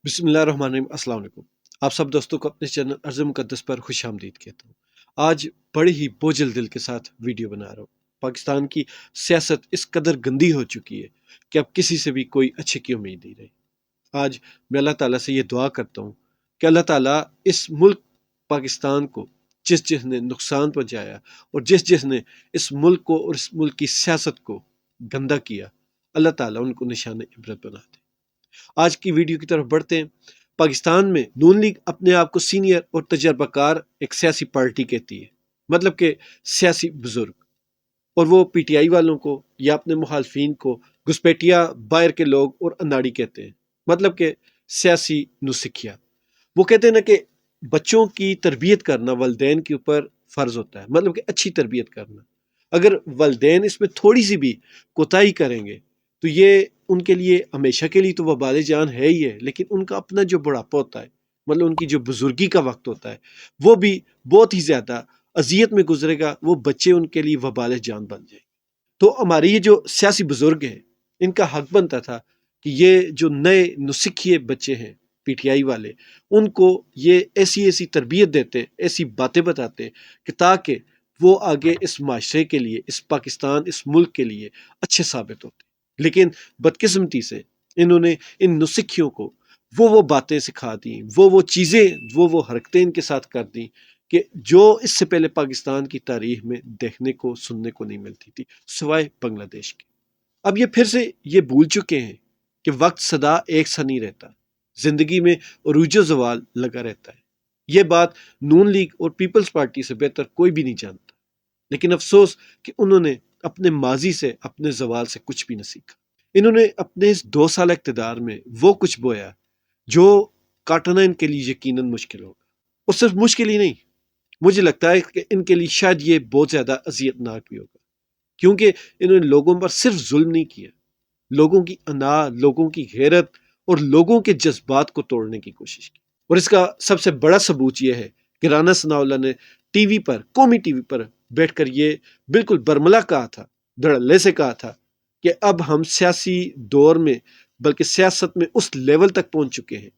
بسم اللہ الرحمن الرحیم۔ السلام علیکم۔ آپ سب دوستوں کو اپنے چینل ارض مقدس پر خوش آمدید کہتا ہوں۔ آج بڑے ہی بوجھل دل کے ساتھ ویڈیو بنا رہا ہوں۔ پاکستان کی سیاست اس قدر گندی ہو چکی ہے کہ اب کسی سے بھی کوئی اچھے کی امید نہیں رہی۔ آج میں اللہ تعالیٰ سے یہ دعا کرتا ہوں کہ اللہ تعالیٰ اس ملک پاکستان کو جس نے نقصان پہنچایا اور جس نے اس ملک کو اور اس ملک کی سیاست کو گندا کیا، اللہ تعالیٰ ان کو نشان عبرت بنا دے۔ آج کی ویڈیو کی طرف بڑھتے ہیں۔ پاکستان میں نون لیگ اپنے آپ کو سینئر اور تجربہ کار ایک سیاسی پارٹی کہتی ہے، مطلب کہ سیاسی بزرگ، اور وہ پی ٹی آئی والوں کو یا اپنے مخالفین کو گھسپیٹیا، باہر کے لوگ اور اناڑی کہتے ہیں، مطلب کہ سیاسی نوسکھیا۔ وہ کہتے ہیں نا کہ بچوں کی تربیت کرنا والدین کے اوپر فرض ہوتا ہے، مطلب کہ اچھی تربیت کرنا۔ اگر والدین اس میں تھوڑی سی بھی کوتاہی کریں گے تو یہ ان کے لیے ہمیشہ کے لیے تو وبال جان ہے ہی ہے، لیکن ان کا اپنا جو بڑھاپا ہوتا ہے، مطلب ان کی جو بزرگی کا وقت ہوتا ہے، وہ بھی بہت ہی زیادہ اذیت میں گزرے گا۔ وہ بچے ان کے لیے وبال جان بن جائیں گے۔ تو ہماری یہ جو سیاسی بزرگ ہیں، ان کا حق بنتا تھا کہ یہ جو نئے نوسکھیے بچے ہیں پی ٹی آئی والے، ان کو یہ ایسی تربیت دیتے، ایسی باتیں بتاتے کہ تاکہ وہ آگے اس معاشرے کے لیے، اس پاکستان، اس ملک کے لیے اچھے ثابت ہوتے۔ لیکن بدقسمتی سے انہوں نے ان نوسکھیوں کو وہ باتیں سکھا دیں، وہ چیزیں، وہ حرکتیں ان کے ساتھ کر دیں کہ جو اس سے پہلے پاکستان کی تاریخ میں دیکھنے کو سننے کو نہیں ملتی تھی، سوائے بنگلہ دیش کے۔ اب یہ پھر سے یہ بھول چکے ہیں کہ وقت سدا ایک سا نہیں رہتا، زندگی میں عروج و زوال لگا رہتا ہے۔ یہ بات نون لیگ اور پیپلز پارٹی سے بہتر کوئی بھی نہیں جانتا، لیکن افسوس کہ انہوں نے اپنے ماضی سے، اپنے زوال سے کچھ بھی نہ سیکھا۔ انہوں نے اپنے اس 2 سال اقتدار میں وہ کچھ بویا جو کاٹنا ان کے لیے یقیناً مشکل ہوگا، اور صرف مشکل ہی نہیں، مجھے لگتا ہے کہ ان کے لیے شاید یہ بہت زیادہ اذیت ناک بھی ہوگا، کیونکہ انہوں نے لوگوں پر صرف ظلم نہیں کیا، لوگوں کی انا، لوگوں کی غیرت اور لوگوں کے جذبات کو توڑنے کی کوشش کی۔ اور اس کا سب سے بڑا ثبوت یہ ہے کہ رانا ثناء اللہ نے ٹی وی پر، قومی ٹی وی پر بیٹھ کر یہ بالکل برملا کہا تھا، دھڑلے سے کہا تھا کہ اب ہم سیاسی دور میں، بلکہ سیاست میں اس لیول تک پہنچ چکے ہیں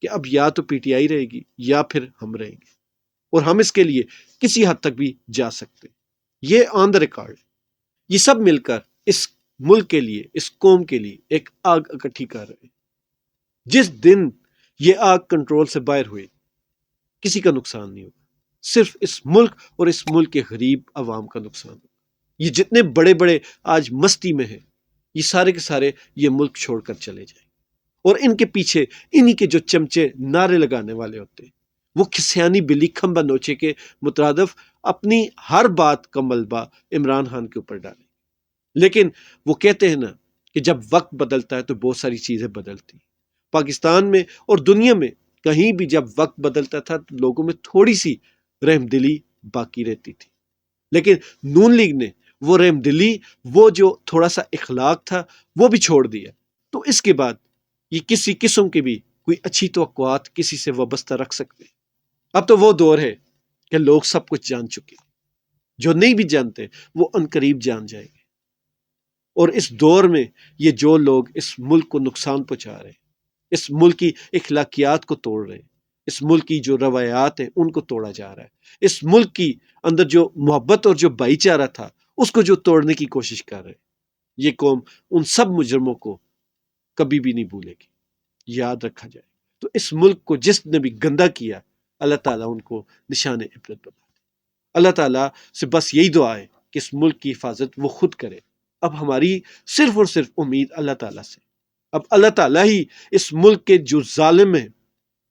کہ اب یا تو پی ٹی آئی رہے گی یا پھر ہم رہیں گے، اور ہم اس کے لیے کسی حد تک بھی جا سکتے ہیں۔ یہ آن دا ریکارڈ ہے۔ یہ سب مل کر اس ملک کے لیے، اس قوم کے لیے ایک آگ اکٹھی کر رہے ہیں۔ جس دن یہ آگ کنٹرول سے باہر ہوئے، کسی کا نقصان نہیں ہوگا، صرف اس ملک اور اس ملک کے غریب عوام کا نقصان ہوگا۔ یہ جتنے بڑے بڑے آج مستی میں ہیں، یہ سارے کے سارے یہ ملک چھوڑ کر چلے جائیں، اور ان کے پیچھے انہی کے جو چمچے نعرے لگانے والے ہوتے ہیں، وہ کھسیانی بلی کھمبا نوچے کے مترادف اپنی ہر بات کا ملبہ عمران خان کے اوپر ڈالیں۔ لیکن وہ کہتے ہیں نا کہ جب وقت بدلتا ہے تو بہت ساری چیزیں بدلتی ہیں۔ پاکستان میں اور دنیا میں کہیں بھی جب وقت بدلتا تھا تو لوگوں میں تھوڑی سی رحم دلی باقی رہتی تھی، لیکن نون لیگ نے وہ رحم دلی، وہ جو تھوڑا سا اخلاق تھا، وہ بھی چھوڑ دیا۔ تو اس کے بعد یہ کسی قسم کی بھی کوئی اچھی توقعات کسی سے وابستہ رکھ سکتے ہیں؟ اب تو وہ دور ہے کہ لوگ سب کچھ جان چکے، جو نہیں بھی جانتے وہ عنقریب جان جائیں گے۔ اور اس دور میں یہ جو لوگ اس ملک کو نقصان پہنچا رہے ہیں، اس ملک کی اخلاقیات کو توڑ رہے ہیں، اس ملک کی جو روایات ہیں ان کو توڑا جا رہا ہے، اس ملک کی اندر جو محبت اور جو بھائی چارہ تھا اس کو جو توڑنے کی کوشش کر رہے ہیں، یہ قوم ان سب مجرموں کو کبھی بھی نہیں بھولے گی، یاد رکھا جائے۔ تو اس ملک کو جس نے بھی گندا کیا، اللہ تعالیٰ ان کو نشان عبرت بنا دے۔ اللہ تعالیٰ سے بس یہی دعا ہے کہ اس ملک کی حفاظت وہ خود کرے۔ اب ہماری صرف اور صرف امید اللہ تعالیٰ سے۔ اب اللہ تعالیٰ ہی اس ملک کے جو ظالم ہیں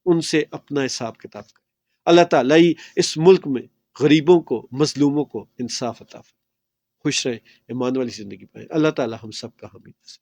ان سے اپنا حساب کتاب کرے۔ اللہ تعالیٰ ہی اس ملک میں غریبوں کو، مظلوموں کو انصاف عطا فرمائے۔ خوش رہے، ایمان والی زندگی پائیں۔ اللہ تعالیٰ ہم سب کا حامی ہے۔